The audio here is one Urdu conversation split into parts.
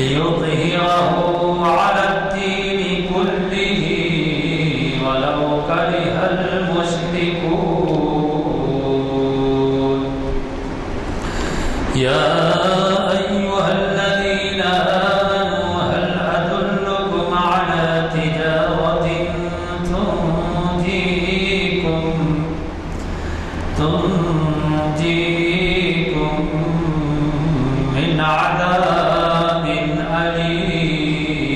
ليظهره على الدين كله ولو كره المشركون يا أيها الذين آمنوا هل أدلكم على تجارة تنجيكم من عذاب أليم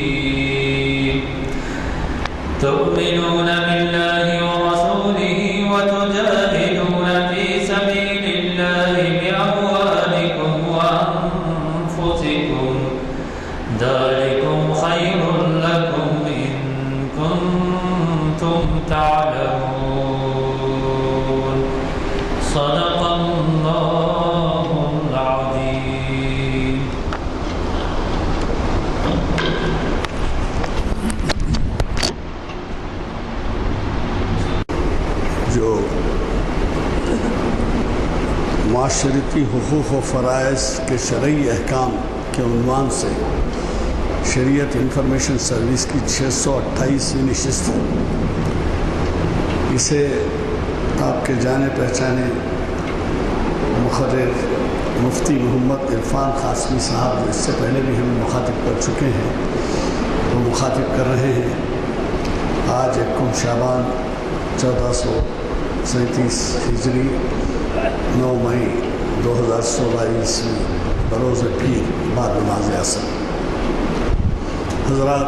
تؤمنون بالله ورسوله وتجاهدون في سبيل الله بأموالكم وأنفسكم ذلكم خير لكم إن كنتم تعلمون صدق الله العظيم. جو معاشرتی حقوق و فرائض کے شرعی احکام کے عنوان سے شریعت انفارمیشن سروس کی 628ویں نشست ہے. اسے آپ کے جانے پہچانے مقرر مفتی محمد عرفان قاسمی صاحب جو اس سے پہلے بھی ہم مخاطب کر چکے ہیں وہ مخاطب کر رہے ہیں. آج 1 شعبان 1437 ہجری 9 مئی 2016 عیسوی بروز پیر بعد نماز عصر. حضرات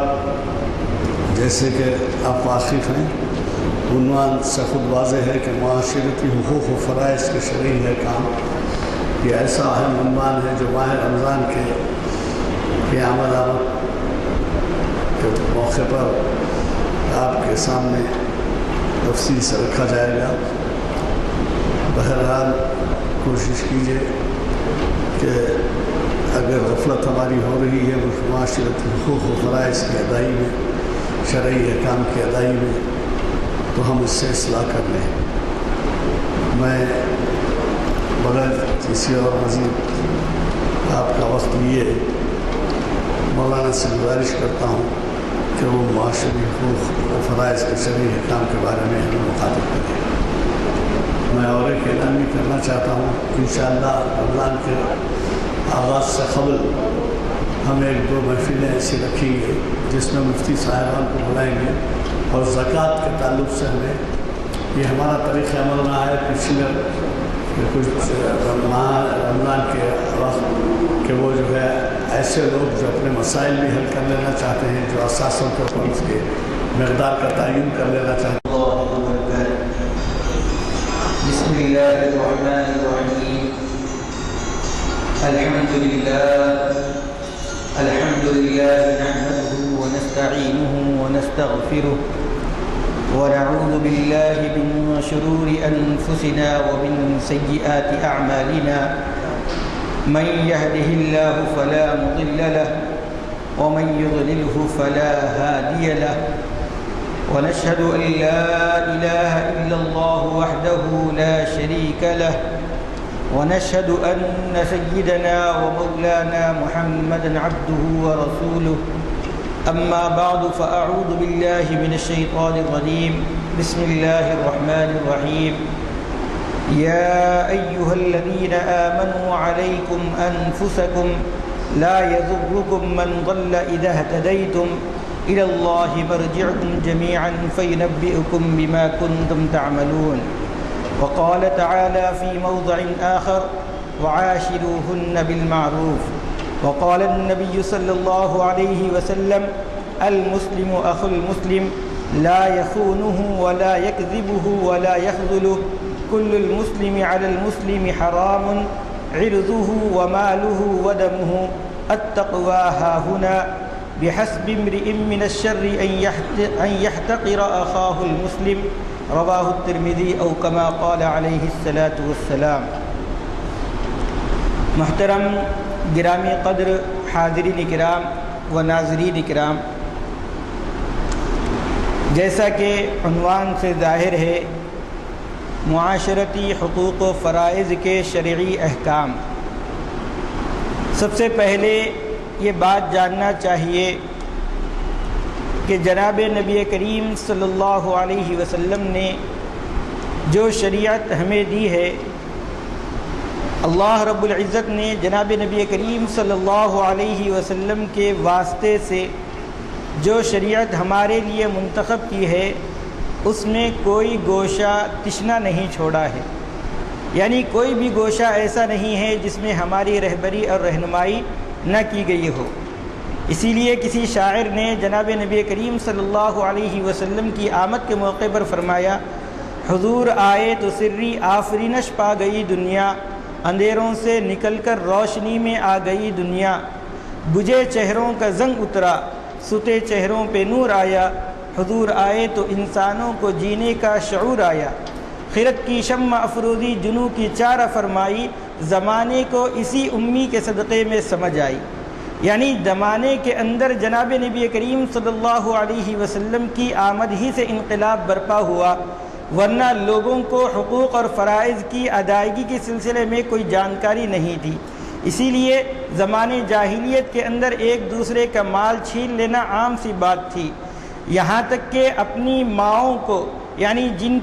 جیسے کہ آپ واقف ہیں عنوان سے خود واضح ہے کہ معاشرتی حقوق و فرائض کے شرعی احکام یہ ایسا اہم عنوان ہے جو ماہ رمضان کے آمد کے موقع پر آپ کے سامنے تفصیل سے رکھا جائے گا. بہرحال کوشش کیجیے کہ اگر غفلت ہماری ہو رہی ہے معاشرتی حقوق و فرائض کی ادائی میں شرعی احکام کی ادائی میں تو ہم اس سے اصلاح کر لیں. میں بغیر کسی اور مزید آپ کا وقت لیے مولانا سے گزارش کرتا ہوں کہ وہ معاشرتی حقوق و فرائض کے شرعی احکام کے بارے میں ہمیں مخاطب کریں. میں اور ایک اعلان بھی کرنا چاہتا ہوں انشاءاللہ رمضان کے آغاز سے قبل ہم 1-2 محفلیں ایسی رکھیں گے جس میں مفتی صاحبان کو بلائیں گے اور زکوٰۃ کے تعلق سے ہمیں یہ ہمارا طریقہ عمل رہا ہے پچھلے کچھ ماہ رمضان کے وقت کہ وہ جو ہے ایسے لوگ جو اپنے مسائل بھی حل کر لینا چاہتے ہیں جو اساسوں کے اوپر اس کے مقدار کا تعین کر لینا چاہتے ہیں. بسم اللہ الرحمن الرحیم الحمد لله نحمده ونستعينه ونستغفره ونعوذ بالله من شرور أنفسنا ومن سيئات أعمالنا من يهده الله فلا مضل له ومن يضلله فلا هادي له ونشهد أن لا إله إلا الله وحده لا شريك له ونشهد أن سيدنا ومولانا محمدًا عبده ورسوله أما بعد فأعوذ بالله من الشيطان الرجيم بسم الله الرحمن الرحيم يا أيها الذين آمنوا عليكم أنفسكم لا يضركم من ضل إذا اهتديتم إلى الله مرجعكم جميعا فينبئكم بما كنتم تعملون. وقال تعالى في موضع آخر وعاشروهن بالمعروف. وقال النبي صلى الله عليه وسلم المسلم أخو المسلم لا يخونه ولا يكذبه ولا يخذله كل المسلم على المسلم حرام عرضه وماله ودمه التقوى هاهنا بحسب امرئ من الشر أن يحتقر أخاه المسلم رواہ الترمذی او کما قال علیہ الصلاۃ والسلام. محترم گرامی قدر حاضرین کرام و ناظرین کرام، جیسا کہ عنوان سے ظاہر ہے معاشرتی حقوق و فرائض کے شرعی احکام. سب سے پہلے یہ بات جاننا چاہیے کہ جناب نبی کریم صلی اللہ علیہ وسلم نے جو شریعت ہمیں دی ہے، اللہ رب العزت نے جناب نبی کریم صلی اللہ علیہ وسلم کے واسطے سے جو شریعت ہمارے لیے منتخب کی ہے، اس میں کوئی گوشہ تشنا نہیں چھوڑا ہے، یعنی کوئی بھی گوشہ ایسا نہیں ہے جس میں ہماری رہبری اور رہنمائی نہ کی گئی ہو۔ اسی لیے کسی شاعر نے جناب نبی کریم صلی اللہ علیہ وسلم کی آمد کے موقع پر فرمایا، حضور آئے تو سری آفرینش پا گئی دنیا، اندھیروں سے نکل کر روشنی میں آ گئی دنیا، بجھے چہروں کا زنگ اترا، ستے چہروں پہ نور آیا، حضور آئے تو انسانوں کو جینے کا شعور آیا، خیرت کی شمع افروزی جنوں کی چارہ فرمائی، زمانے کو اسی امی کے صدقے میں سمجھ آئی۔ یعنی زمانے کے اندر جناب نبی کریم صلی اللہ علیہ وسلم کی آمد ہی سے انقلاب برپا ہوا، ورنہ لوگوں کو حقوق اور فرائض کی ادائیگی کے سلسلے میں کوئی جانکاری نہیں تھی۔ اسی لیے زمانے جاہلیت کے اندر ایک دوسرے کا مال چھین لینا عام سی بات تھی، یہاں تک کہ اپنی ماؤں کو، یعنی جن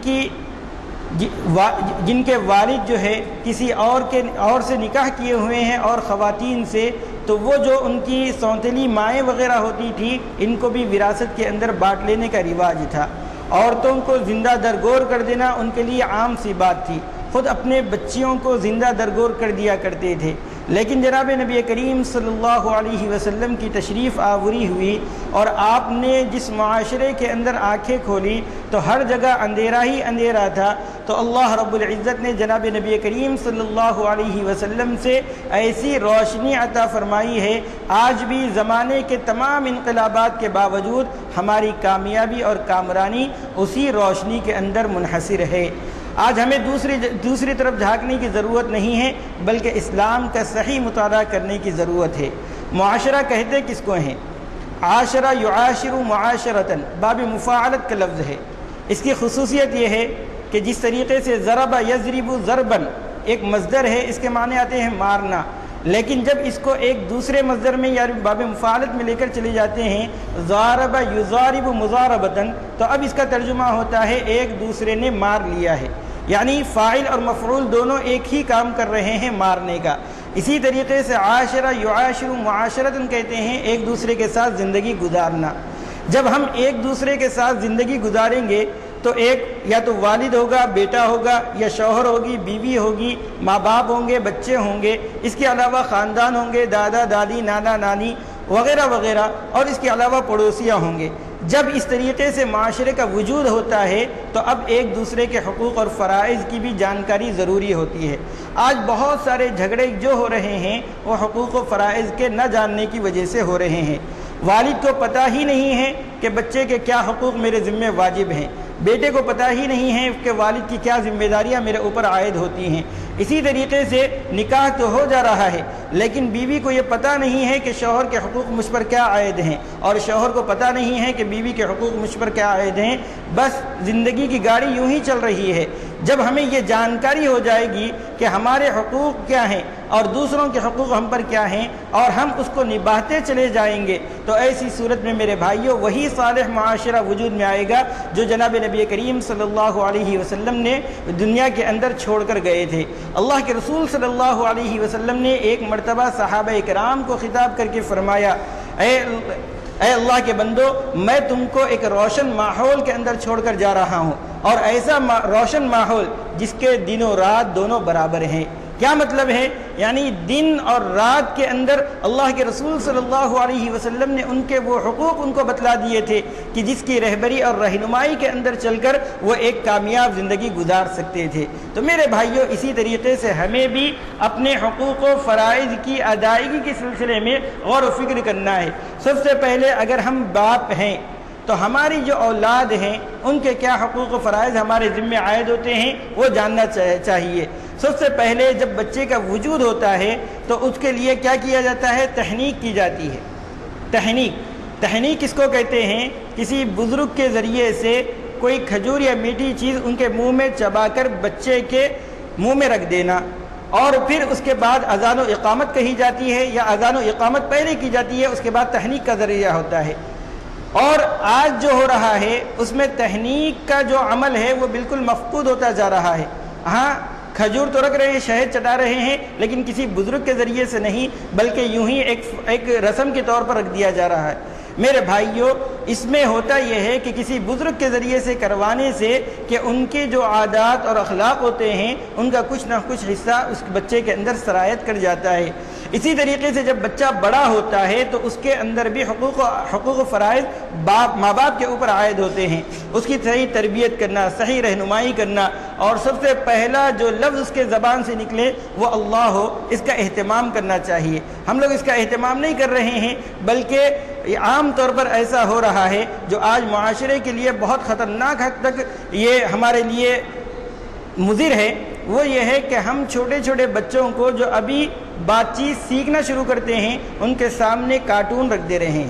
کے والد جو ہے کسی اور سے نکاح کیے ہوئے ہیں اور خواتین سے، تو وہ جو ان کی سونتلی مائیں وغیرہ ہوتی تھی، ان کو بھی وراثت کے اندر بانٹ لینے کا رواج تھا۔ عورتوں کو زندہ درگور کر دینا ان کے لیے عام سی بات تھی، خود اپنے بچیوں کو زندہ درگور کر دیا کرتے تھے۔ لیکن جناب نبی کریم صلی اللہ علیہ وسلم کی تشریف آوری ہوئی اور آپ نے جس معاشرے کے اندر آنکھیں کھولی تو ہر جگہ اندھیرا ہی اندھیرا تھا، تو اللہ رب العزت نے جناب نبی کریم صلی اللہ علیہ وسلم سے ایسی روشنی عطا فرمائی ہے، آج بھی زمانے کے تمام انقلابات کے باوجود ہماری کامیابی اور کامرانی اسی روشنی کے اندر منحصر ہے۔ آج ہمیں دوسری طرف جھانکنے کی ضرورت نہیں ہے، بلکہ اسلام کا صحیح مطالعہ کرنے کی ضرورت ہے۔ معاشرہ کہتے کس کو ہیں؟ عاشرہ یعاشر معاشرتاً، باب مفاعلت کا لفظ ہے۔ اس کی خصوصیت یہ ہے کہ جس طریقے سے ضرب یضرب ضرباً ایک مصدر ہے، اس کے معنی آتے ہیں مارنا، لیکن جب اس کو ایک دوسرے مصدر میں یا باب مفاعلت میں لے کر چلے جاتے ہیں، ضارب یضارب مضاربتاً، تو اب اس کا ترجمہ ہوتا ہے ایک دوسرے نے مار لیا ہے، یعنی فاعل اور مفعول دونوں ایک ہی کام کر رہے ہیں، مارنے کا۔ اسی طریقے سے عاشرہ یعاشر معاشرتاً کہتے ہیں ایک دوسرے کے ساتھ زندگی گزارنا۔ جب ہم ایک دوسرے کے ساتھ زندگی گزاریں گے تو ایک یا تو والد ہوگا، بیٹا ہوگا، یا شوہر ہوگی، بیوی ہوگی، ماں باپ ہوں گے، بچے ہوں گے، اس کے علاوہ خاندان ہوں گے، دادا دادی، نانا نانی وغیرہ وغیرہ، اور اس کے علاوہ پڑوسیاں ہوں گے۔ جب اس طریقے سے معاشرے کا وجود ہوتا ہے تو اب ایک دوسرے کے حقوق اور فرائض کی بھی جانکاری ضروری ہوتی ہے۔ آج بہت سارے جھگڑے جو ہو رہے ہیں وہ حقوق و فرائض کے نہ جاننے کی وجہ سے ہو رہے ہیں۔ والد کو پتہ ہی نہیں ہے کہ بچے کے کیا حقوق میرے ذمہ واجب ہیں، بیٹے کو پتہ ہی نہیں ہے کہ والد کی کیا ذمہ داریاں میرے اوپر عائد ہوتی ہیں۔ اسی طریقے سے نکاح تو ہو جا رہا ہے، لیکن بیوی کو یہ پتہ نہیں ہے کہ شوہر کے حقوق مجھ پر کیا عائد ہیں، اور شوہر کو پتہ نہیں ہے کہ بیوی کے حقوق مجھ پر کیا عائد ہیں۔ بس زندگی کی گاڑی یوں ہی چل رہی ہے۔ جب ہمیں یہ جانکاری ہو جائے گی کہ ہمارے حقوق کیا ہیں اور دوسروں کے حقوق ہم پر کیا ہیں، اور ہم اس کو نبھاتے چلے جائیں گے، تو ایسی صورت میں میرے بھائیوں وہی صالح معاشرہ وجود میں آئے گا جو جناب نبی کریم صلی اللہ علیہ وسلم نے دنیا کے اندر چھوڑ کر گئے تھے۔ اللہ کے رسول صلی اللہ علیہ وسلم نے ایک مرتبہ صحابہ کرام کو خطاب کر کے فرمایا، اے اللہ کے بندو، میں تم کو ایک روشن ماحول کے اندر چھوڑ کر جا رہا ہوں، اور ایسا روشن ماحول جس کے دن و رات دونوں برابر ہیں۔ کیا مطلب ہے؟ یعنی دن اور رات کے اندر اللہ کے رسول صلی اللہ علیہ وسلم نے ان کے وہ حقوق ان کو بتلا دیے تھے کہ جس کی رہبری اور رہنمائی کے اندر چل کر وہ ایک کامیاب زندگی گزار سکتے تھے۔ تو میرے بھائیوں، اسی طریقے سے ہمیں بھی اپنے حقوق و فرائض کی ادائیگی کے سلسلے میں غور و فکر کرنا ہے۔ سب سے پہلے اگر ہم باپ ہیں تو ہماری جو اولاد ہیں ان کے کیا حقوق و فرائض ہمارے ذمہ عائد ہوتے ہیں وہ جاننا چاہیے۔ سب سے پہلے جب بچے کا وجود ہوتا ہے تو اس کے لیے کیا کیا جاتا ہے؟ تحنیک کی جاتی ہے۔ تحنیک کس کو کہتے ہیں؟ کسی بزرگ کے ذریعے سے کوئی کھجور یا میٹھی چیز ان کے منہ میں چبا کر بچے کے منہ میں رکھ دینا، اور پھر اس کے بعد اذان و اقامت کہی جاتی ہے یا اذان و اقامت پہلے کی جاتی ہے، اس کے بعد تحنیک کا ذریعہ ہوتا ہے۔ اور آج جو ہو رہا ہے اس میں تحنیک کا جو عمل ہے وہ بالکل مفقود ہوتا جا رہا ہے۔ ہاں کھجور تو رکھ رہے ہیں، شہد چٹا رہے ہیں، لیکن کسی بزرگ کے ذریعے سے نہیں، بلکہ یوں ہی ایک رسم کے طور پر رکھ دیا جا رہا ہے۔ میرے بھائیوں، اس میں ہوتا یہ ہے کہ کسی بزرگ کے ذریعے سے کروانے سے کہ ان کے جو عادات اور اخلاق ہوتے ہیں ان کا کچھ نہ کچھ حصہ اس بچے کے اندر سرایت کر جاتا ہے۔ اسی طریقے سے جب بچہ بڑا ہوتا ہے تو اس کے اندر بھی حقوق و فرائض ماں باپ کے اوپر عائد ہوتے ہیں۔ اس کی صحیح تربیت کرنا، صحیح رہنمائی کرنا، اور سب سے پہلا جو لفظ اس کے زبان سے نکلے وہ اللہ ہو، اس کا اہتمام کرنا چاہیے۔ ہم لوگ اس کا اہتمام نہیں کر رہے ہیں، بلکہ عام طور پر ایسا ہو رہا ہے جو آج معاشرے کے لیے بہت خطرناک حد تک یہ ہمارے لیے مضر ہے، وہ یہ ہے کہ ہم چھوٹے چھوٹے بچوں کو جو ابھی بات چیت سیکھنا شروع کرتے ہیں ان کے سامنے کارٹون رکھ دے رہے ہیں،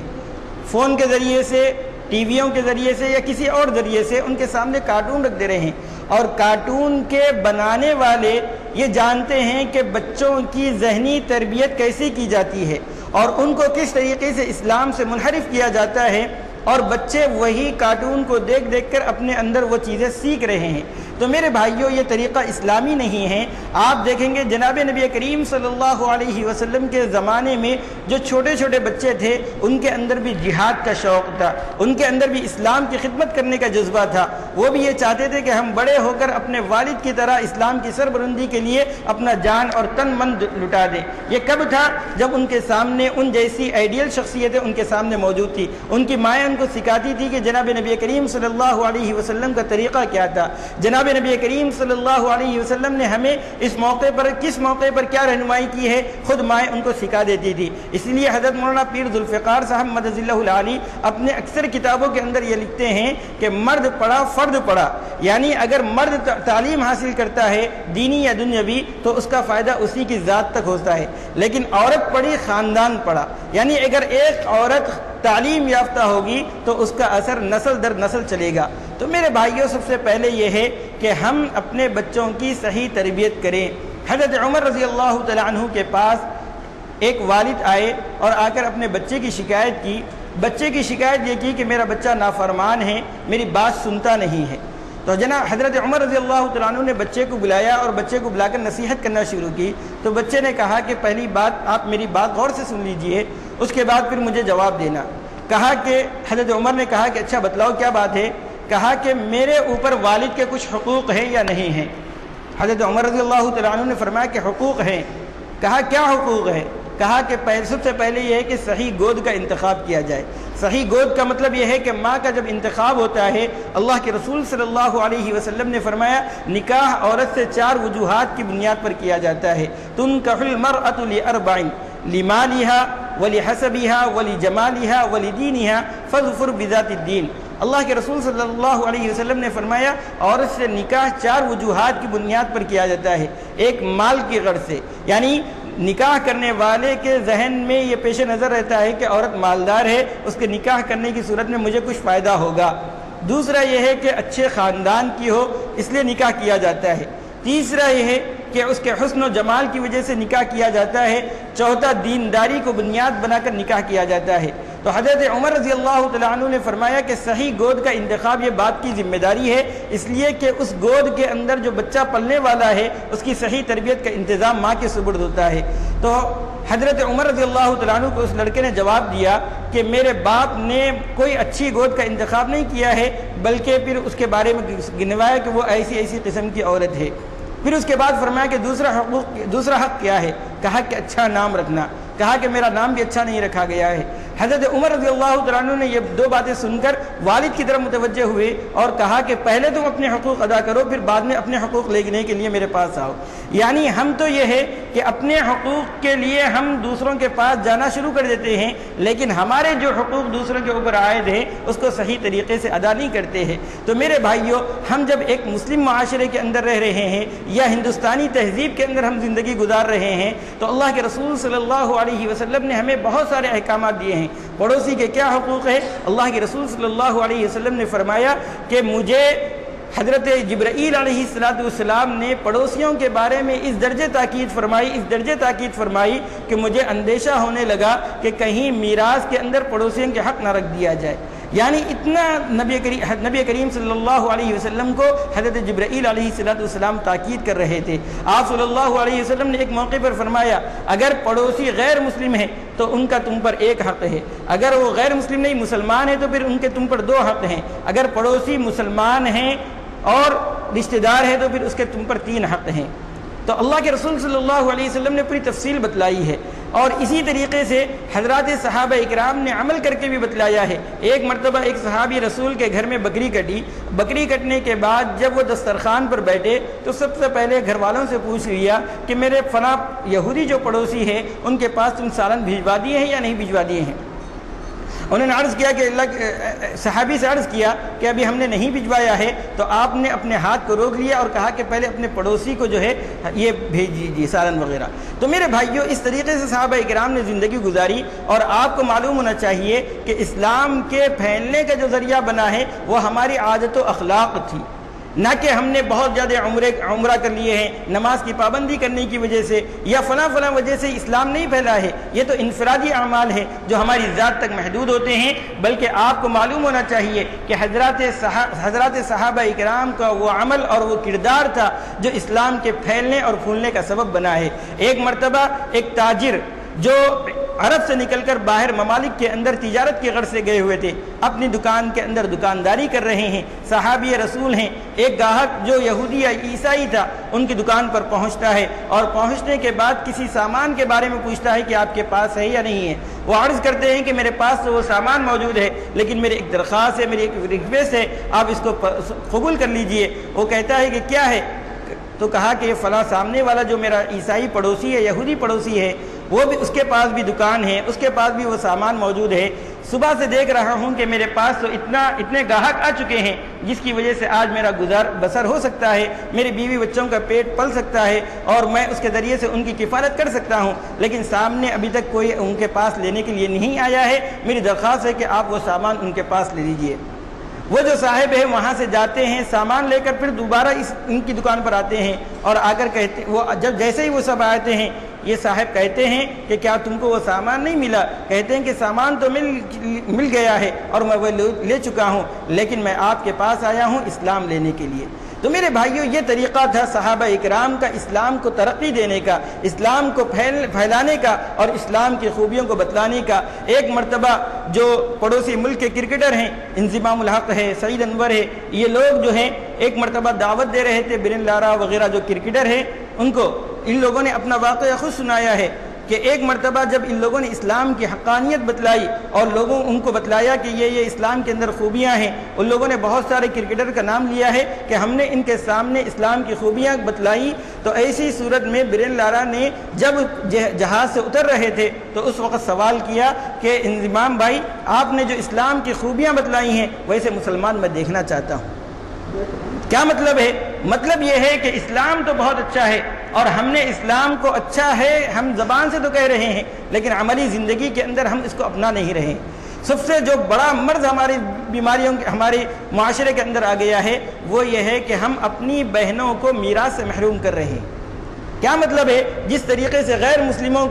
فون کے ذریعے سے، ٹی ویوں کے ذریعے سے یا کسی اور ذریعے سے ان کے سامنے کارٹون رکھ دے رہے ہیں۔ اور کارٹون کے بنانے والے یہ جانتے ہیں کہ بچوں کی ذہنی تربیت کیسے کی جاتی ہے اور ان کو کس طریقے سے اسلام سے منحرف کیا جاتا ہے، اور بچے وہی کارٹون کو دیکھ دیکھ کر اپنے اندر وہ چیزیں سیکھ رہے ہیں۔ تو میرے بھائیوں، یہ طریقہ اسلامی نہیں ہے۔ آپ دیکھیں گے جناب نبی کریم صلی اللہ علیہ وسلم کے زمانے میں جو چھوٹے چھوٹے بچے تھے ان کے اندر بھی جہاد کا شوق تھا، ان کے اندر بھی اسلام کی خدمت کرنے کا جذبہ تھا۔ وہ بھی یہ چاہتے تھے کہ ہم بڑے ہو کر اپنے والد کی طرح اسلام کی سربلندی کے لیے اپنا جان اور تن من لٹا دیں۔ یہ کب تھا؟ جب ان کے سامنے ان جیسی آئیڈیل شخصیتیں ان کے سامنے موجود تھی۔ ان کی مائیں ان کو سکھاتی تھی کہ جناب نبی کریم صلی اللہ علیہ وسلم کا طریقہ کیا تھا۔ جناب نبی کریم صلی اللہ علیہ وسلم نے ہمیں اس موقع پر کس موقع پر کیا رہنمائی کی ہے، خود مائیں ان کو سکھا دیتی تھی۔ اس لیے حضرت مولانا پیر ذوالفقار صاحب مدد اللہ العالی اپنے اکثر کتابوں کے اندر یہ لکھتے ہیں کہ مرد پڑھا فرد پڑھا، یعنی اگر مرد تعلیم حاصل کرتا ہے دینی یا دنیاوی تو اس کا فائدہ اسی کی ذات تک ہوتا ہے، لیکن عورت پڑھی خاندان پڑھا، یعنی اگر ایک عورت تعلیم یافتہ ہوگی تو اس کا اثر نسل در نسل چلے گا۔ تو میرے بھائیوں، سب سے پہلے یہ ہے کہ ہم اپنے بچوں کی صحیح تربیت کریں۔ حضرت عمر رضی اللہ تعالیٰ عنہ کے پاس ایک والد آئے اور آ کر اپنے بچے کی شکایت کی۔ بچے کی شکایت یہ کی کہ میرا بچہ نافرمان ہے، میری بات سنتا نہیں ہے۔ تو جناب حضرت عمر رضی اللہ تعالیٰ عنہ نے بچے کو بلایا اور بچے کو بلا کر نصیحت کرنا شروع کی۔ تو بچے نے کہا کہ پہلی بات آپ میری بات غور سے سن لیجئے، اس کے بعد پھر مجھے جواب دینا۔ کہا کہ حضرت عمر نے کہا کہ اچھا بتلاؤ کیا بات ہے؟ کہا کہ میرے اوپر والد کے کچھ حقوق ہیں یا نہیں ہیں؟ حضرت عمر رضی اللہ تعالیٰ عنہ نے فرمایا کہ حقوق ہیں۔ کہا کیا حقوق ہیں؟ کہا کہ سب سے پہلے یہ ہے کہ صحیح گود کا انتخاب کیا جائے۔ صحیح گود کا مطلب یہ ہے کہ ماں کا جب انتخاب ہوتا ہے، اللہ کے رسول صلی اللہ علیہ وسلم نے فرمایا نکاح عورت سے 4 وجوہات کی بنیاد پر کیا جاتا ہے۔ تنکح المرأة لأربع لمالها ولحسبها ولجمالها ولدینها فاظفر بذات الدین۔ اللہ کے رسول صلی اللہ علیہ وسلم نے فرمایا عورت سے نکاح 4 وجوہات کی بنیاد پر کیا جاتا ہے۔ ایک مال کی غرض سے، یعنی نکاح کرنے والے کے ذہن میں یہ پیش نظر رہتا ہے کہ عورت مالدار ہے، اس کے نکاح کرنے کی صورت میں مجھے کچھ فائدہ ہوگا۔ دوسرا یہ ہے کہ اچھے خاندان کی ہو، اس لیے نکاح کیا جاتا ہے۔ تیسرا یہ ہے کہ اس کے حسن و جمال کی وجہ سے نکاح کیا جاتا ہے۔ چوتھا دینداری کو بنیاد بنا کر نکاح کیا جاتا ہے۔ تو حضرت عمر رضی اللہ تعالیٰ عنہ نے فرمایا کہ صحیح گود کا انتخاب یہ باپ کی ذمہ داری ہے، اس لیے کہ اس گود کے اندر جو بچہ پلنے والا ہے اس کی صحیح تربیت کا انتظام ماں کے سپرد ہوتا ہے۔ تو حضرت عمر رضی اللہ تعالیٰ عنہ کو اس لڑکے نے جواب دیا کہ میرے باپ نے کوئی اچھی گود کا انتخاب نہیں کیا ہے، بلکہ پھر اس کے بارے میں گنوایا کہ وہ ایسی قسم کی عورت ہے۔ پھر اس کے بعد فرمایا کہ دوسرا حق کیا ہے؟ کہا کہ اچھا نام رکھنا۔ کہا کہ میرا نام بھی اچھا نہیں رکھا گیا ہے۔ حضرت عمر رضی اللہ تعالیٰ عنہ نے یہ 2 باتیں سن کر والد کی طرف متوجہ ہوئے اور کہا کہ پہلے تم اپنے حقوق ادا کرو، پھر بعد میں اپنے حقوق لینے کے لیے میرے پاس آؤ۔ یعنی ہم تو یہ ہے کہ اپنے حقوق کے لیے ہم دوسروں کے پاس جانا شروع کر دیتے ہیں، لیکن ہمارے جو حقوق دوسروں کے اوپر عائد ہیں اس کو صحیح طریقے سے ادا نہیں کرتے ہیں۔ تو میرے بھائیوں، ہم جب ایک مسلم معاشرے کے اندر رہ رہے ہیں یا ہندوستانی تہذیب کے اندر ہم زندگی گزار رہے ہیں تو اللہ کے رسول صلی اللہ علیہ وسلم نے ہمیں بہت سارے احکامات دیے ہیں۔ پڑوسی کے کیا حقوق ہے؟ اللہ کے رسول صلی اللہ علیہ وسلم نے فرمایا کہ مجھے حضرت جبرائیل علیہ السلام نے پڑوسیوں کے بارے میں اس درجے تاکید فرمائی کہ مجھے اندیشہ ہونے لگا کہ کہیں میراث کے اندر پڑوسیوں کے حق نہ رکھ دیا جائے. یعنی اتنا نبی کریم صلی اللہ علیہ وسلم کو حضرت جبرائیل علیہ السلام تاکید کر رہے تھے. آپ صلی اللہ علیہ وسلم نے ایک موقع پر فرمایا اگر پڑوسی غیر مسلم ہے تو ان کا تم پر ایک حق ہے, اگر وہ غیر مسلم نہیں مسلمان ہے تو پھر ان کے تم پر 2 حق ہیں, اگر پڑوسی مسلمان ہیں اور رشتہ دار ہے تو پھر اس کے تم پر 3 حق ہیں. تو اللہ کے رسول صلی اللہ علیہ وسلم نے پوری تفصیل بتلائی ہے, اور اسی طریقے سے حضرات صحابہ اکرام نے عمل کر کے بھی بتلایا ہے. ایک مرتبہ ایک صحابی رسول کے گھر میں بکری کٹنے کے بعد جب وہ دسترخوان پر بیٹھے تو سب سے پہلے گھر والوں سے پوچھ لیا کہ میرے فلاں یہودی جو پڑوسی ہے ان کے پاس تم سالن بھجوا دیے ہیں یا نہیں بھجوا دیے ہیں. انہوں نے عرض کیا کہ صحابی سے عرض کیا کہ ابھی ہم نے نہیں بھجوایا ہے, تو آپ نے اپنے ہاتھ کو روک لیا اور کہا کہ پہلے اپنے پڑوسی کو جو ہے یہ بھیج دیجیے سالن وغیرہ. تو میرے بھائیوں اس طریقے سے صحابہ اکرام نے زندگی گزاری, اور آپ کو معلوم ہونا چاہیے کہ اسلام کے پھیلنے کا جو ذریعہ بنا ہے وہ ہماری عادت و اخلاق تھی, نہ کہ ہم نے بہت زیادہ عمرہ کر لیے ہیں نماز کی پابندی کرنے کی وجہ سے یا فلاں وجہ سے اسلام نہیں پھیلا ہے. یہ تو انفرادی اعمال ہیں جو ہماری ذات تک محدود ہوتے ہیں, بلکہ آپ کو معلوم ہونا چاہیے کہ حضرات صحابہ اکرام کا وہ عمل اور وہ کردار تھا جو اسلام کے پھیلنے اور پھولنے کا سبب بنا ہے. ایک مرتبہ ایک تاجر جو عرب سے نکل کر باہر ممالک کے اندر تجارت کے غرض سے گئے ہوئے تھے, اپنی دکان کے اندر دکانداری کر رہے ہیں, صحابی رسول ہیں. ایک گاہک جو یہودی یا عیسائی تھا ان کی دکان پر پہنچتا ہے, اور پہنچنے کے بعد کسی سامان کے بارے میں پوچھتا ہے کہ آپ کے پاس ہے یا نہیں ہے. وہ عرض کرتے ہیں کہ میرے پاس تو وہ سامان موجود ہے, لیکن میری ایک درخواست ہے, میری ایک ریکویسٹ ہے, آپ اس کو قبول کر لیجئے. وہ کہتا ہے کہ کیا ہے؟ تو کہا کہ یہ فلاں سامنے والا جو میرا عیسائی پڑوسی ہے, یہودی پڑوسی ہے, وہ بھی اس کے پاس بھی دکان ہے, اس کے پاس بھی وہ سامان موجود ہے. صبح سے دیکھ رہا ہوں کہ میرے پاس تو اتنے گاہک آ چکے ہیں جس کی وجہ سے آج میرا گزار بسر ہو سکتا ہے, میری بیوی بچوں کا پیٹ پل سکتا ہے, اور میں اس کے ذریعے سے ان کی کفالت کر سکتا ہوں, لیکن سامنے ابھی تک کوئی ان کے پاس لینے کے لیے نہیں آیا ہے. میری درخواست ہے کہ آپ وہ سامان ان کے پاس لے لیجئے. وہ جو صاحب ہے وہاں سے جاتے ہیں, سامان لے کر پھر دوبارہ ان کی دکان پر آتے ہیں, اور آ کر کہتے وہ جیسے ہی وہ سب آتے ہیں یہ صاحب کہتے ہیں کہ کیا تم کو وہ سامان نہیں ملا؟ کہتے ہیں کہ سامان تو مل گیا ہے اور میں وہ لے چکا ہوں, لیکن میں آپ کے پاس آیا ہوں اسلام لینے کے لیے. تو میرے بھائیوں یہ طریقہ تھا صحابہ اکرام کا اسلام کو ترقی دینے کا, اسلام کو پھیلانے کا اور اسلام کی خوبیوں کو بتلانے کا. ایک مرتبہ جو پڑوسی ملک کے کرکٹر ہیں, انضمام الحق ہے, سعید انور ہے, یہ لوگ جو ہیں ایک مرتبہ دعوت دے رہے تھے. برن لارا وغیرہ جو کرکٹر ہیں ان لوگوں نے اپنا واقعہ خود سنایا ہے کہ ایک مرتبہ جب ان لوگوں نے اسلام کی حقانیت بتلائی اور لوگوں ان کو بتلایا کہ یہ اسلام کے اندر خوبیاں ہیں, ان لوگوں نے بہت سارے کرکٹر کا نام لیا ہے کہ ہم نے ان کے سامنے اسلام کی خوبیاں بتلائیں. تو ایسی صورت میں برن لارا نے جب جہاز سے اتر رہے تھے تو اس وقت سوال کیا کہ انضمام بھائی آپ نے جو اسلام کی خوبیاں بتلائی ہیں ویسے مسلمان میں دیکھنا چاہتا ہوں. کیا مطلب ہے؟ مطلب یہ ہے کہ اسلام تو بہت اچھا ہے اور ہم نے اسلام کو اچھا ہے ہم زبان سے تو کہہ رہے ہیں, لیکن عملی زندگی کے اندر ہم اس کو اپنا نہیں رہے. سب سے جو بڑا مرض ہماری بیماریوں ہمارے معاشرے کے اندر آ گیا ہے وہ یہ ہے کہ ہم اپنی بہنوں کو میراث سے محروم کر رہے ہیں. کیا مطلب ہے؟ جس طریقے سے غیر مسلموں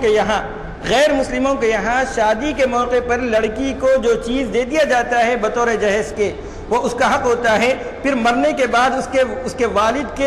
کے یہاں شادی کے موقع پر لڑکی کو جو چیز دے دیا جاتا ہے بطور جہیز کے وہ اس کا حق ہوتا ہے, پھر مرنے کے بعد اس کے والد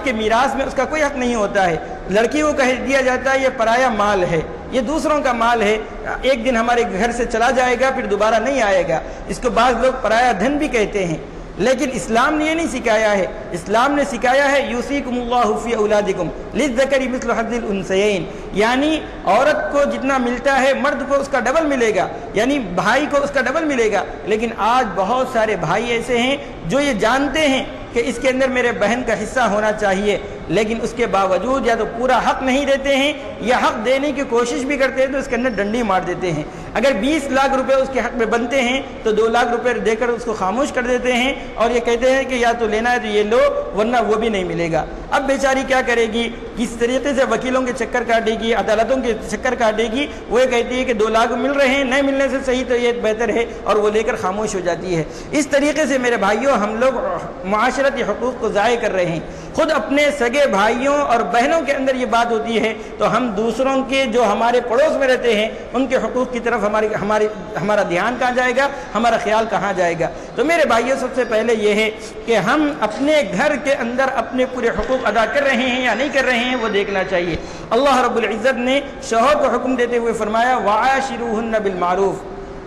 کے میراث میں اس کا کوئی حق نہیں ہوتا ہے. لڑکی کو کہہ دیا جاتا ہے یہ پرایا مال ہے, یہ دوسروں کا مال ہے, ایک دن ہمارے گھر سے چلا جائے گا پھر دوبارہ نہیں آئے گا. اس کو بعض لوگ پرایا دھن بھی کہتے ہیں, لیکن اسلام نے یہ نہیں سکھایا ہے. اسلام نے سکھایا ہے یوصیکم اللہ فی اولادکم للذکر مثل حظ الانثیین, یعنی عورت کو جتنا ملتا ہے مرد کو اس کا ڈبل ملے گا, یعنی بھائی کو اس کا ڈبل ملے گا. لیکن آج بہت سارے بھائی ایسے ہیں جو یہ جانتے ہیں کہ اس کے اندر میرے بہن کا حصہ ہونا چاہیے, لیکن اس کے باوجود یا تو پورا حق نہیں دیتے ہیں یا حق دینے کی کوشش بھی کرتے ہیں تو اس کے اندر ڈنڈی مار دیتے ہیں. اگر 20 لاکھ روپے اس کے حق میں بنتے ہیں تو 2 لاکھ روپے دے کر اس کو خاموش کر دیتے ہیں اور یہ کہتے ہیں کہ یا تو لینا ہے تو یہ لو ورنہ وہ بھی نہیں ملے گا۔ اب بیچاری کیا کرے گی؟ کس طریقے سے وکیلوں کے چکر کاٹے گی، عدالتوں کے چکر کاٹے گی۔ وہ یہ کہتی ہے کہ 2 لاکھ مل رہے ہیں، نہیں ملنے سے صحیح تو یہ بہتر ہے، اور وہ لے کر خاموش ہو جاتی ہے۔ اس طریقے سے میرے بھائیوں ہم لوگ معاشرتی حقوق کو ضائع کر رہے ہیں۔ خود اپنے سگے بھائیوں اور بہنوں کے اندر یہ بات ہوتی ہے تو ہم دوسروں کے جو ہمارے پڑوس میں رہتے ہیں ان کے حقوق کی طرف ہمارا دھیان کہاں جائے گا، ہمارا خیال کہاں جائے گا؟ تو میرے بھائیوں سب سے پہلے یہ ہے کہ ہم اپنے گھر کے اندر اپنے پورے حقوق ادا کر رہے ہیں یا نہیں کر رہے ہیں، وہ دیکھنا چاہیے۔ اللہ رب العزت نے شوہر کو حکم دیتے ہوئے فرمایا وَعَاشِرُوهُنَّ بِالْمَعْرُوفِ،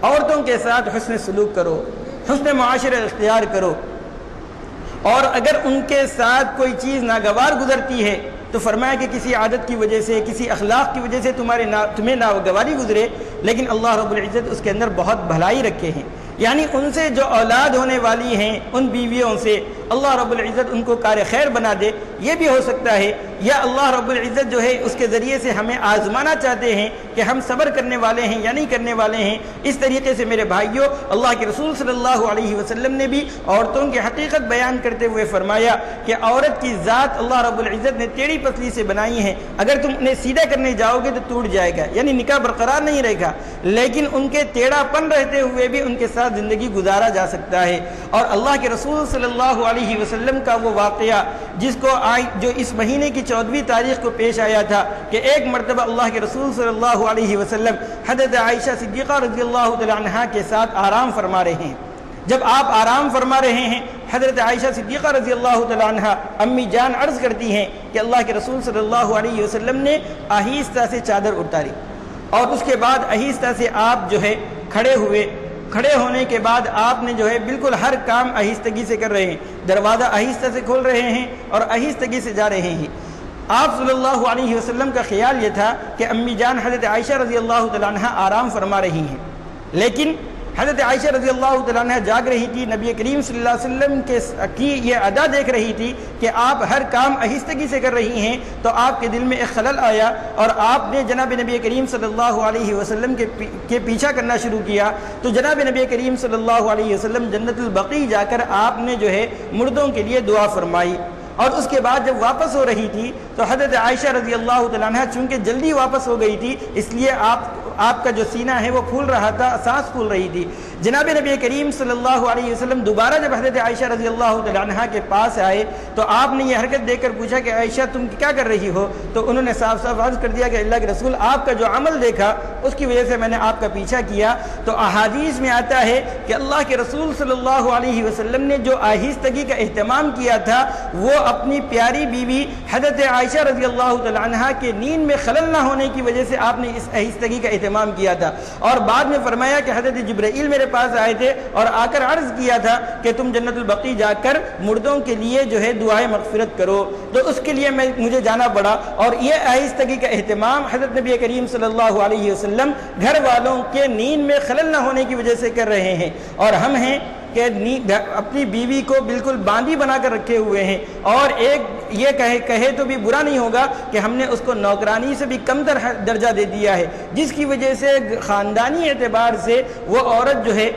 عورتوں کے ساتھ حسن سلوک کرو، حسن معاشرہ اختیار کرو، اور اگر ان کے ساتھ کوئی چیز ناگوار گزرتی ہے تو فرمایا کہ کسی عادت کی وجہ سے، کسی اخلاق کی وجہ سے تمہیں ناگواری گزرے، لیکن اللہ رب العزت اس کے اندر بہت بھلائی رکھے ہیں، یعنی ان سے جو اولاد ہونے والی ہیں ان بیویوں سے اللہ رب العزت ان کو کار خیر بنا دے۔ یہ بھی ہو سکتا ہے، یا اللہ رب العزت جو ہے اس کے ذریعے سے ہمیں آزمانا چاہتے ہیں کہ ہم صبر کرنے والے ہیں یا نہیں کرنے والے ہیں۔ اس طریقے سے میرے بھائیوں اللہ کے رسول صلی اللہ علیہ وسلم نے بھی عورتوں کی حقیقت بیان کرتے ہوئے فرمایا کہ عورت کی ذات اللہ رب العزت نے ٹیڑھی پتلی سے بنائی ہے، اگر تم انہیں سیدھا کرنے جاؤ گے تو ٹوٹ جائے گا، یعنی نکاح برقرار نہیں رہے گا، لیکن ان کے ٹیڑھا پن رہتے ہوئے بھی ان کے ساتھ زندگی گزارا جا سکتا ہے۔ اور اللہ کے رسول صلی اللہ علیہ وسلم کا وہ واقعہ جو اس مہینے کی 14ویں تاریخ کو پیش آیا تھا کہ ایک مرتبہ اللہ کے رسول صلی اللہ علیہ وسلم حضرت عائشہ صدیقہ رضی اللہ تعالی عنہا کے ساتھ آرام فرما رہے ہیں۔ جب آپ آرام فرما رہے ہیں، حضرت عائشہ صدیقہ رضی اللہ تعالی عنہا امی جان عرض کرتی ہیں کہ اللہ کے رسول صلی اللہ علیہ وسلم نے آہستہ سے چادر اتاری اور اس کے بعد آہستہ سے آپ جو ہے کھڑے ہوئے۔ کھڑے ہونے کے بعد آپ نے جو ہے بالکل ہر کام آہستگی سے کر رہے ہیں، دروازہ آہستہ سے کھول رہے ہیں اور آہستگی سے جا رہے ہیں۔ آپ صلی اللہ علیہ وسلم کا خیال یہ تھا کہ امی جان حضرت عائشہ رضی اللہ تعالیٰ عنہ آرام فرما رہی ہیں، لیکن حضرت عائشہ رضی اللہ تعالیٰ عنہ جاگ رہی تھی، نبی کریم صلی اللہ علیہ وسلم کی یہ ادا دیکھ رہی تھی کہ آپ ہر کام آہستگی سے کر رہی ہیں، تو آپ کے دل میں ایک خلل آیا اور آپ نے جناب نبی کریم صلی اللہ علیہ وسلم کے پیچھا کرنا شروع کیا۔ تو جناب نبی کریم صلی اللہ علیہ وسلم جنت البقیع جا کر آپ نے جو ہے مردوں کے لیے دعا فرمائی، اور اس کے بعد جب واپس ہو رہی تھی تو حضرت عائشہ رضی اللہ تعالیٰ عنہ چونکہ جلدی واپس ہو گئی تھی، اس لیے آپ کا جو سینہ ہے وہ پھول رہا تھا، سانس پھول رہی تھی۔ جناب نبی کریم صلی اللہ علیہ وسلم دوبارہ جب حضرت عائشہ رضی اللہ تعالیٰ عنہ کے پاس آئے تو آپ نے یہ حرکت دیکھ کر پوچھا کہ عائشہ تم کیا کر رہی ہو؟ تو انہوں نے صاف صاف عرض کر دیا کہ اللہ کے رسول آپ کا جو عمل دیکھا اس کی وجہ سے میں نے آپ کا پیچھا کیا۔ تو احادیث میں آتا ہے کہ اللہ کے رسول صلی اللہ علیہ وسلم نے جو آہستگی کا اہتمام کیا تھا وہ اپنی پیاری بیوی حضرت عائشہ رضی اللہ تعالیٰ عنہ کے نیند میں خلل نہ ہونے کی وجہ سے آپ نے اس آہستگی کا اہتمام کیا تھا۔ اور بعد میں فرمایا کہ حضرت جبرائیل میرے پاس آئے تھے اور آ کر عرض کیا تھا کہ تم جنت البقیع جا کر مردوں کے لیے جو ہے دعائے مغفرت کرو، تو اس کے لیے مجھے جانا پڑا۔ اور یہ آہستگی کا اہتمام حضرت نبی کریم صلی اللہ علیہ وسلم گھر والوں کے نیند میں خلل نہ ہونے کی وجہ سے کر رہے ہیں، اور ہم ہیں کہ اپنی بیوی کو بالکل باندھی بنا کر رکھے ہوئے ہیں، اور ایک یہ کہے تو بھی برا نہیں ہوگا کہ ہم نے اس کو نوکرانی سے بھی کم تر درجہ دے دیا ہے، جس کی وجہ سے خاندانی اعتبار سے وہ عورت جو ہے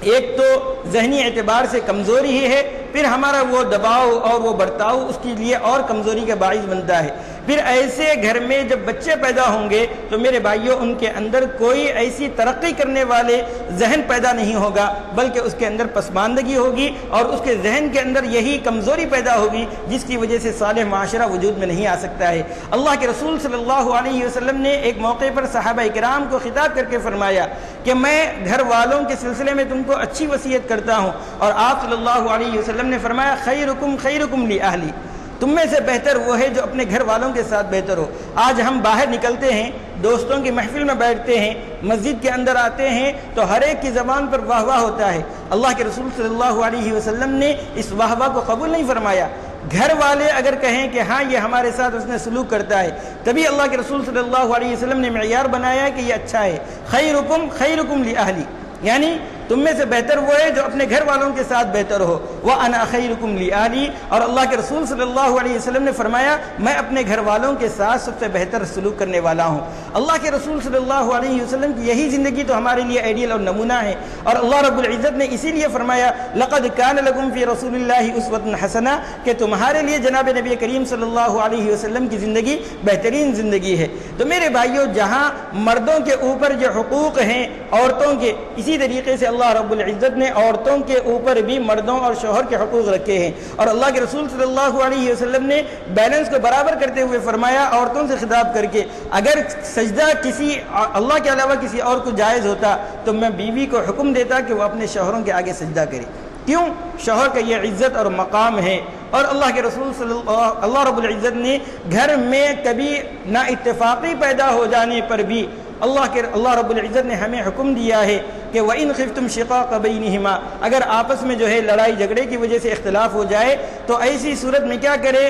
ایک تو ذہنی اعتبار سے کمزوری ہی ہے، پھر ہمارا وہ دباؤ اور وہ برتاؤ اس کے لیے اور کمزوری کا باعث بنتا ہے۔ پھر ایسے گھر میں جب بچے پیدا ہوں گے تو میرے بھائیوں ان کے اندر کوئی ایسی ترقی کرنے والے ذہن پیدا نہیں ہوگا، بلکہ اس کے اندر پسماندگی ہوگی اور اس کے ذہن کے اندر یہی کمزوری پیدا ہوگی جس کی وجہ سے صالح معاشرہ وجود میں نہیں آ سکتا ہے۔ اللہ کے رسول صلی اللہ علیہ وسلم نے ایک موقع پر صحابہ کرام کو خطاب کر کے فرمایا کہ میں گھر والوں کے سلسلے میں تم کو اچھی وصیت کرتا ہوں، اور آپ صلی اللہ علیہ وسلم نے فرمایا خیرکم خیرکم لأہلی، تم میں سے بہتر وہ ہے جو اپنے گھر والوں کے ساتھ بہتر ہو۔ آج ہم باہر نکلتے ہیں، دوستوں کی محفل میں بیٹھتے ہیں، مسجد کے اندر آتے ہیں تو ہر ایک کی زبان پر واہ واہ ہوتا ہے، اللہ کے رسول صلی اللہ علیہ وسلم نے اس واہ واہ کو قبول نہیں فرمایا۔ گھر والے اگر کہیں کہ ہاں یہ ہمارے ساتھ اس نے سلوک کرتا ہے، تبھی اللہ کے رسول صلی اللہ علیہ وسلم نے معیار بنایا کہ یہ اچھا ہے۔ خیرکم خیرکم لأہلی، یعنی تم میں سے بہتر وہ ہے جو اپنے گھر والوں کے ساتھ بہتر ہو۔ وَأَنَا خَيْرُكُمْ لِأَهْلِي، اور اللہ کے رسول صلی اللہ علیہ وسلم نے فرمایا میں اپنے گھر والوں کے ساتھ سب سے بہتر سلوک کرنے والا ہوں۔ اللہ کے رسول صلی اللہ علیہ وسلم کی یہی زندگی تو ہمارے لیے آئیڈیل اور نمونہ ہے، اور اللہ رب العزت نے اسی لیے فرمایا لَقَدْ كَانَ لَكُمْ فِي رَسُولِ اللَّهِ أُسْوَةٌ حَسَنَةٌ، کہ تمہارے لیے جناب نبی کریم صلی اللہ علیہ وسلم کی زندگی بہترین زندگی ہے۔ تو میرے بھائیوں، جہاں مردوں کے اوپر جو حقوق ہیں عورتوں کے، اسی طریقے سے اللہ رب العزت نے عورتوں کے اوپر بھی مردوں اور شوہر کے حقوق رکھے ہیں، اور اللہ کے رسول صلی اللہ علیہ وسلم نے بیلنس کو برابر کرتے ہوئے فرمایا عورتوں سے خطاب کر کے، اگر سجدہ کسی اللہ کے علاوہ کسی اور کو جائز ہوتا تو میں بیوی کو حکم دیتا کہ وہ اپنے شوہروں کے آگے سجدہ کرے۔ کیوں؟ شوہر کا یہ عزت اور مقام ہے، اور اللہ کے رسول اللہ رب العزت نے گھر میں کبھی نا اتفاقی پیدا ہو جانے پر بھی اللہ رب العزت نے ہمیں حکم دیا ہے کہ وَإِنْ خِفْتُمْ شِقَاقَ بَيْنِهِمَا، اگر آپس میں جو ہے لڑائی جھگڑے کی وجہ سے اختلاف ہو جائے تو ایسی صورت میں کیا کرے؟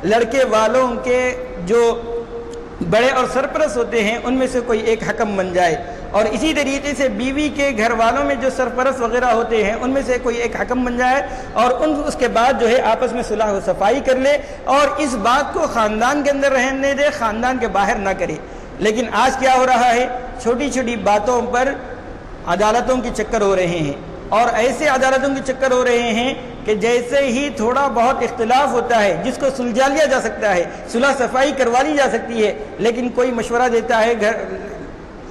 لڑکے والوں کے جو بڑے اور سرپرست ہوتے ہیں ان میں سے کوئی ایک حکم بن جائے، اور اسی طریقے سے بیوی کے گھر والوں میں جو سرپرست وغیرہ ہوتے ہیں ان میں سے کوئی ایک حکم بن جائے، اور اس کے بعد جو ہے آپس میں صلح و صفائی کر لے، اور اس بات کو خاندان کے اندر رہنے دے، خاندان کے باہر نہ کرے۔ لیکن آج کیا ہو رہا ہے؟ چھوٹی چھوٹی باتوں پر عدالتوں کے چکر ہو رہے ہیں، اور ایسے عدالتوں کے چکر ہو رہے ہیں کہ جیسے ہی تھوڑا بہت اختلاف ہوتا ہے جس کو سلجھا لیا جا سکتا ہے، صلح صفائی کروا لی جا سکتی ہے، لیکن کوئی مشورہ دیتا ہے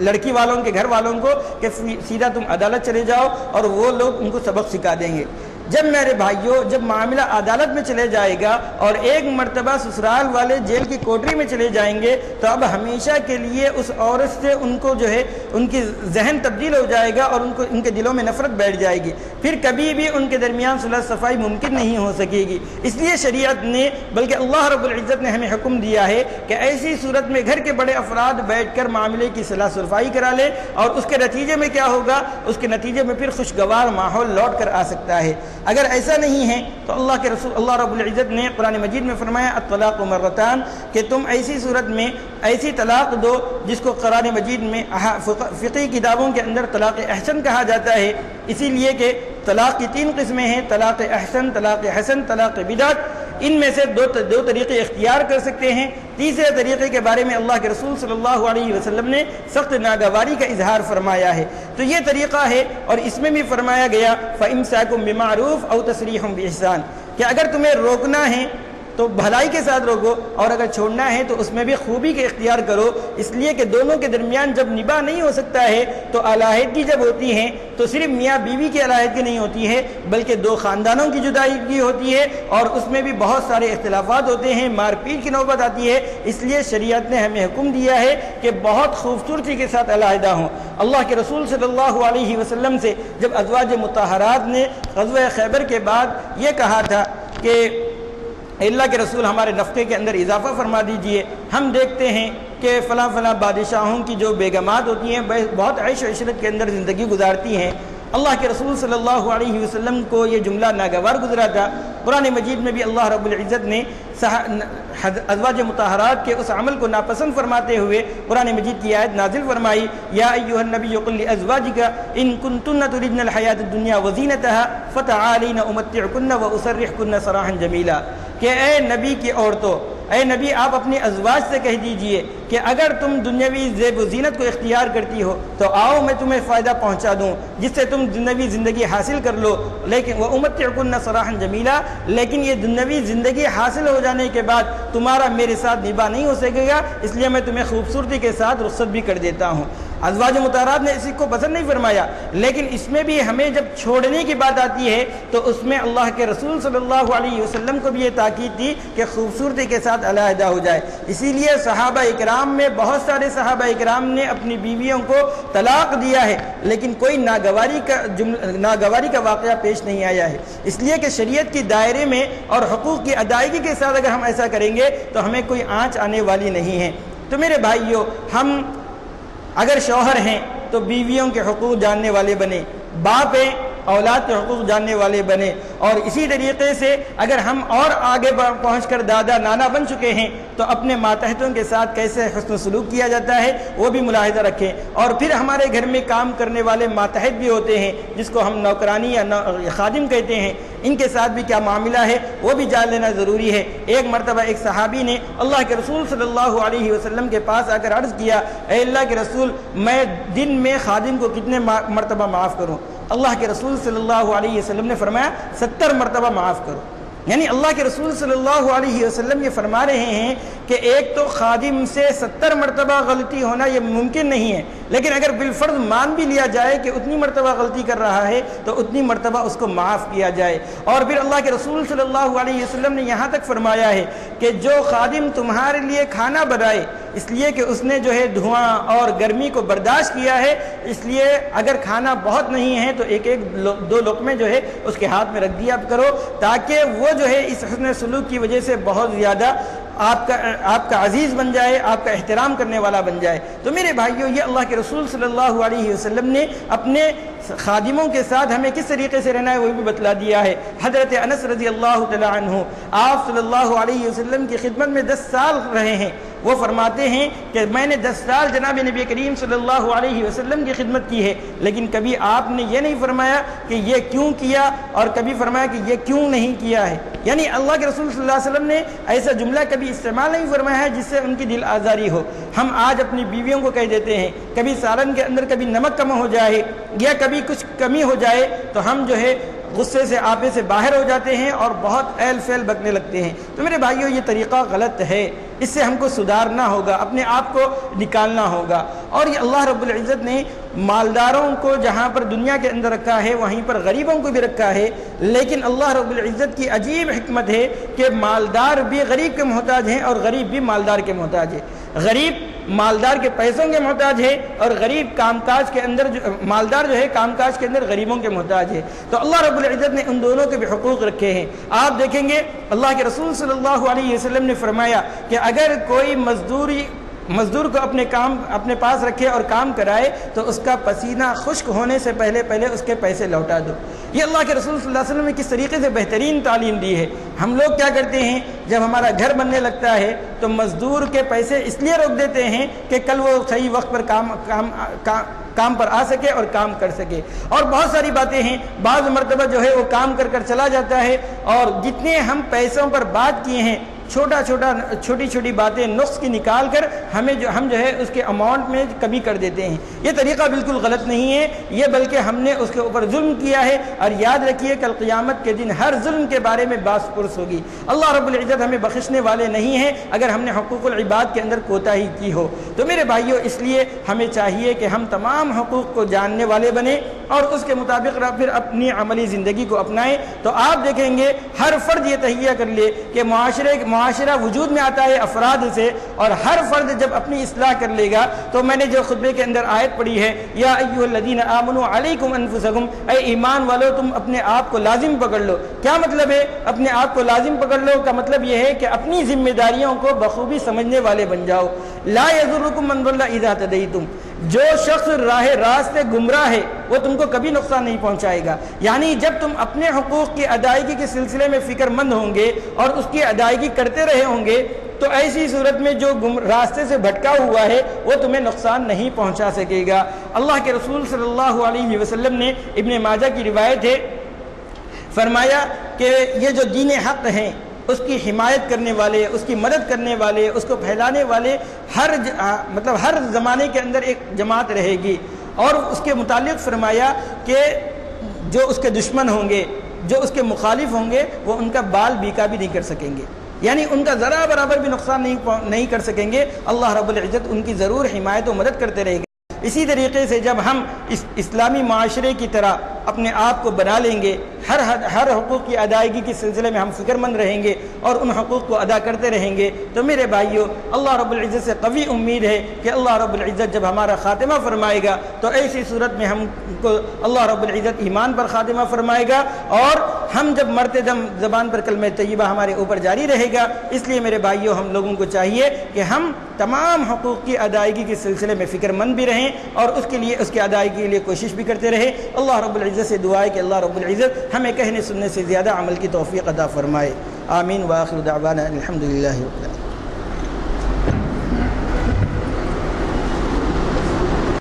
لڑکی والوں کے گھر والوں کو کہ سیدھا تم عدالت چلے جاؤ اور وہ لوگ ان کو سبق سکھا دیں گے۔ جب میرے بھائیوں، جب معاملہ عدالت میں چلے جائے گا اور ایک مرتبہ سسرال والے جیل کی کوٹری میں چلے جائیں گے تو اب ہمیشہ کے لیے اس عورت سے ان کو جو ہے ان کی ذہن تبدیل ہو جائے گا، اور ان کے دلوں میں نفرت بیٹھ جائے گی، پھر کبھی بھی ان کے درمیان صلح صفائی ممکن نہیں ہو سکے گی۔ اس لیے شریعت نے، بلکہ اللہ رب العزت نے ہمیں حکم دیا ہے کہ ایسی صورت میں گھر کے بڑے افراد بیٹھ کر معاملے کی صلح صفائی کرا لیں، اور اس کے نتیجے میں کیا ہوگا؟ اس کے نتیجے میں پھر خوشگوار ماحول لوٹ کر آ سکتا ہے۔ اگر ایسا نہیں ہے تو اللہ کے رسول اللہ رب العزت نے قرآن مجید میں فرمایا الطلاق مرتان، کہ تم ایسی صورت میں ایسی طلاق دو جس کو قرآن مجید میں فقہی کتابوں کے اندر طلاق احسن کہا جاتا ہے، اسی لیے کہ طلاق کی 3 قسمیں ہیں، طلاق احسن، طلاق حسن، طلاق بدعت۔ ان میں سے دو طریقے اختیار کر سکتے ہیں۔ تیسرے طریقے کے بارے میں اللہ کے رسول صلی اللہ علیہ وسلم نے سخت ناگواری کا اظہار فرمایا ہے۔ تو یہ طریقہ ہے، اور اس میں بھی فرمایا گیا فَإِمْسَاكُمْ بِمَعْرُوفٍ أَوْ تَسْرِيحٌ بِإِحْسَانٍ، کہ اگر تمہیں روکنا ہے تو بھلائی کے ساتھ روکو، اور اگر چھوڑنا ہے تو اس میں بھی خوبی کے اختیار کرو، اس لیے کہ دونوں کے درمیان جب نباہ نہیں ہو سکتا ہے تو علیحدگی جب ہوتی ہے تو صرف میاں بیوی کی علیحدگی نہیں ہوتی ہے بلکہ 2 خاندانوں کی جدائی ہوتی ہے، اور اس میں بھی بہت سارے اختلافات ہوتے ہیں، مار پیٹ کی نوبت آتی ہے۔ اس لیے شریعت نے ہمیں حکم دیا ہے کہ بہت خوبصورتی کے ساتھ علیحدہ ہوں۔ اللہ کے رسول صلی اللہ علیہ وسلم سے جب ازواج مطہرات نے غزوہ خیبر کے بعد یہ کہا تھا کہ اللہ کے رسول ہمارے نفقے کے اندر اضافہ فرما دیجئے، ہم دیکھتے ہیں کہ فلاں فلاں بادشاہوں کی جو بیگمات ہوتی ہیں بہت عیش و عشرت کے اندر زندگی گزارتی ہیں، اللہ کے رسول صلی اللہ علیہ وسلم کو یہ جملہ ناگوار گزرا تھا۔ قرآن مجید میں بھی اللہ رب العزت نے ازواج مطہرات کے اس عمل کو ناپسند فرماتے ہوئے قرآن مجید کی آیت نازل فرمائی، یا ایھا النبی قل لازواجک ان کنتن تردن الحیاۃ الدنیا وزینتها فتعالین امتعکن واسرحکن سراحا جمیلا، کہ اے نبی کی عورتوں، اے نبی آپ اپنی ازواج سے کہہ دیجئے کہ اگر تم دنیاوی زیب و زینت کو اختیار کرتی ہو تو آؤ میں تمہیں فائدہ پہنچا دوں جس سے تم دنیاوی زندگی حاصل کر لو، لیکن وَأُمَتِّعْكُنَّ سَرَاحًا جَمِيلًا، لیکن یہ دنیاوی زندگی حاصل ہو جانے کے بعد تمہارا میرے ساتھ نباہ نہیں ہو سکے گا، اس لیے میں تمہیں خوبصورتی کے ساتھ رخصت بھی کر دیتا ہوں۔ ازواج مطہرات نے اسی کو پسند نہیں فرمایا، لیکن اس میں بھی ہمیں جب چھوڑنے کی بات آتی ہے تو اس میں اللہ کے رسول صلی اللہ علیہ وسلم کو بھی یہ تاکید تھی کہ خوبصورتی کے ساتھ علیحدہ ہو جائے۔ اسی لیے صحابہ اکرام میں بہت سارے صحابہ اکرام نے اپنی بیویوں کو طلاق دیا ہے، لیکن کوئی ناگواری کا واقعہ پیش نہیں آیا ہے، اس لیے کہ شریعت کی دائرے میں اور حقوق کی ادائیگی کے ساتھ اگر ہم ایسا کریں گے تو ہمیں کوئی آنچ آنے والی نہیں ہے۔ تو میرے بھائیوں، ہم اگر شوہر ہیں تو بیویوں کے حقوق جاننے والے بنے، باپ ہیں اولاد کے حقوق جاننے والے بنے، اور اسی طریقے سے اگر ہم اور آگے پہنچ کر دادا نانا بن چکے ہیں تو اپنے ماتحتوں کے ساتھ کیسے حسن سلوک کیا جاتا ہے وہ بھی ملاحظہ رکھیں. اور پھر ہمارے گھر میں کام کرنے والے ماتحت بھی ہوتے ہیں جس کو ہم نوکرانی یا خادم کہتے ہیں, ان کے ساتھ بھی کیا معاملہ ہے وہ بھی جان لینا ضروری ہے. ایک مرتبہ ایک صحابی نے اللہ کے رسول صلی اللہ علیہ وسلم کے پاس آ کر عرض کیا, اے اللہ کے رسول میں دن میں خادم کو کتنے مرتبہ معاف کروں؟ اللہ کے رسول صلی اللہ علیہ وسلم نے فرمایا 70 مرتبہ معاف کرو. یعنی اللہ کے رسول صلی اللہ علیہ وسلم یہ فرما رہے ہیں کہ ایک تو خادم سے 70 مرتبہ غلطی ہونا یہ ممکن نہیں ہے, لیکن اگر بالفرض مان بھی لیا جائے کہ اتنی مرتبہ غلطی کر رہا ہے تو اتنی مرتبہ اس کو معاف کیا جائے. اور پھر اللہ کے رسول صلی اللہ علیہ وسلم نے یہاں تک فرمایا ہے کہ جو خادم تمہارے لیے کھانا بنائے اس لیے کہ اس نے جو ہے دھواں اور گرمی کو برداشت کیا ہے, اس لیے اگر کھانا بہت نہیں ہے تو ایک ایک 2 لقمے جو ہے اس کے ہاتھ میں رکھ دیا کرو, تاکہ وہ جو ہے اس حسن سلوک کی وجہ سے بہت زیادہ آپ کا عزیز بن جائے, آپ کا احترام کرنے والا بن جائے. تو میرے بھائیوں, یہ اللہ کے رسول صلی اللہ علیہ وسلم نے اپنے خادموں کے ساتھ ہمیں کس طریقے سے رہنا ہے وہ بھی بتلا دیا ہے. حضرت انس رضی اللہ تعالی عنہ آپ صلی اللہ علیہ وسلم کی خدمت میں 10 سال رہے ہیں. وہ فرماتے ہیں کہ میں نے 10 سال جناب نبی کریم صلی اللہ علیہ وسلم کی خدمت کی ہے, لیکن کبھی آپ نے یہ نہیں فرمایا کہ یہ کیوں کیا اور کبھی فرمایا کہ یہ کیوں نہیں کیا ہے. یعنی اللہ کے رسول صلی اللہ علیہ وسلم نے ایسا جملہ کبھی استعمال نہیں فرمایا ہے جس سے ان کی دل آزاری ہو. ہم آج اپنی بیویوں کو کہہ دیتے ہیں, کبھی سالن کے اندر کبھی نمک کم ہو جائے یا کبھی کچھ کمی ہو جائے تو ہم جو ہے غصے سے آپے سے باہر ہو جاتے ہیں اور بہت ایل فیل بکنے لگتے ہیں. تو میرے بھائیوں, یہ طریقہ غلط ہے, اس سے ہم کو سدھارنا ہوگا, اپنے آپ کو نکالنا ہوگا. اور یہ اللہ رب العزت نے مالداروں کو جہاں پر دنیا کے اندر رکھا ہے وہیں پر غریبوں کو بھی رکھا ہے, لیکن اللہ رب العزت کی عجیب حکمت ہے کہ مالدار بھی غریب کے محتاج ہیں اور غریب بھی مالدار کے محتاج ہے. غریب مالدار کے پیسوں کے محتاج ہے اور غریب کام کاج کے اندر مالدار جو ہے کام کاج کے اندر غریبوں کے محتاج ہے. تو اللہ رب العزت نے ان دونوں کے بھی حقوق رکھے ہیں. آپ دیکھیں گے اللہ کے رسول صلی اللہ علیہ وسلم نے فرمایا کہ اگر کوئی مزدور کو اپنے پاس رکھے اور کام کرائے تو اس کا پسینہ خشک ہونے سے پہلے اس کے پیسے لوٹا دو. یہ اللہ کے رسول صلی اللہ علیہ وسلم نے کس طریقے سے بہترین تعلیم دی ہے. ہم لوگ کیا کرتے ہیں, جب ہمارا گھر بننے لگتا ہے تو مزدور کے پیسے اس لیے روک دیتے ہیں کہ کل وہ صحیح وقت پر کام پر آ سکے اور کام کر سکے. اور بہت ساری باتیں ہیں, بعض مرتبہ جو ہے وہ کام کر چلا جاتا ہے اور جتنے ہم پیسوں پر بات کیے ہیں چھوٹی چھوٹی باتیں نقص کی نکال کر ہم جو ہے اس کے اماؤنٹ میں کمی کر دیتے ہیں. یہ طریقہ بالکل غلط نہیں ہے, یہ بلکہ ہم نے اس کے اوپر ظلم کیا ہے. اور یاد رکھیے کل قیامت کے دن ہر ظلم کے بارے میں باس پرس ہوگی. اللہ رب العزت ہمیں بخشنے والے نہیں ہیں اگر ہم نے حقوق العباد کے اندر کوتاہی کی ہو. تو میرے بھائیوں, اس لیے ہمیں چاہیے کہ ہم تمام حقوق کو جاننے والے بنیں اور اس کے مطابق پھر اپنی عملی زندگی کو اپنائیں. تو آپ دیکھیں گے ہر فرد یہ تہیہ کر لے کہ معاشرہ وجود میں آتا ہے افراد سے, اور ہر فرد جب اپنی اصلاح کر لے گا. تو میں نے جو خطبے کے اندر آیت پڑھی ہے, یا ایھا الذین آمنوا علیکم انفسکم, اے ایمان والو تم اپنے آپ کو لازم پکڑ لو. کیا مطلب ہے اپنے آپ کو لازم پکڑ لو کا مطلب یہ ہے کہ اپنی ذمہ داریوں کو بخوبی سمجھنے والے بن جاؤ. لا یضرکم من ضل اذا تدیتم, جو شخص راہ راست سے گمراہ ہے وہ تم کو کبھی نقصان نہیں پہنچائے گا. یعنی جب تم اپنے حقوق کی ادائیگی کے سلسلے میں فکر مند ہوں گے اور اس کی ادائیگی کرتے رہے ہوں گے تو ایسی صورت میں جو راستے سے بھٹکا ہوا ہے وہ تمہیں نقصان نہیں پہنچا سکے گا. اللہ کے رسول صلی اللہ علیہ وسلم نے, ابن ماجہ کی روایت ہے, فرمایا کہ یہ جو دین حق ہیں اس کی حمایت کرنے والے, اس کی مدد کرنے والے, اس کو پھیلانے والے ہر زمانے کے اندر ایک جماعت رہے گی. اور اس کے متعلق فرمایا کہ جو اس کے دشمن ہوں گے, جو اس کے مخالف ہوں گے, وہ ان کا بال بیکا بھی نہیں کر سکیں گے. یعنی ان کا ذرا برابر بھی نقصان نہیں کر سکیں گے. اللہ رب العزت ان کی ضرور حمایت و مدد کرتے رہے گا. اسی طریقے سے جب ہم اس اسلامی معاشرے کی طرح اپنے آپ کو بنا لیں گے, ہر حقوق کی ادائیگی کے سلسلے میں ہم فکر مند رہیں گے اور ان حقوق کو ادا کرتے رہیں گے, تو میرے بھائیوں اللہ رب العزت سے قوی امید ہے کہ اللہ رب العزت جب ہمارا خاتمہ فرمائے گا تو ایسی صورت میں ہم کو اللہ رب العزت ایمان پر خاتمہ فرمائے گا, اور ہم جب مرتے دم زبان پر کلمہ طیبہ ہمارے اوپر جاری رہے گا. اس لیے میرے بھائیوں ہم لوگوں کو چاہیے کہ ہم تمام حقوق کی ادائیگی کے سلسلے میں فکر مند بھی رہیں اور اس کی ادائیگی کے لیے کوشش بھی کرتے رہیں. اللہ رب العزت سے دعا ہے کہ اللہ رب العزت ہمیں کہنے سننے سے زیادہ عمل کی توفیق عطا فرمائے. آمین. وآخر دعوانا الحمدللہ رب العالمین.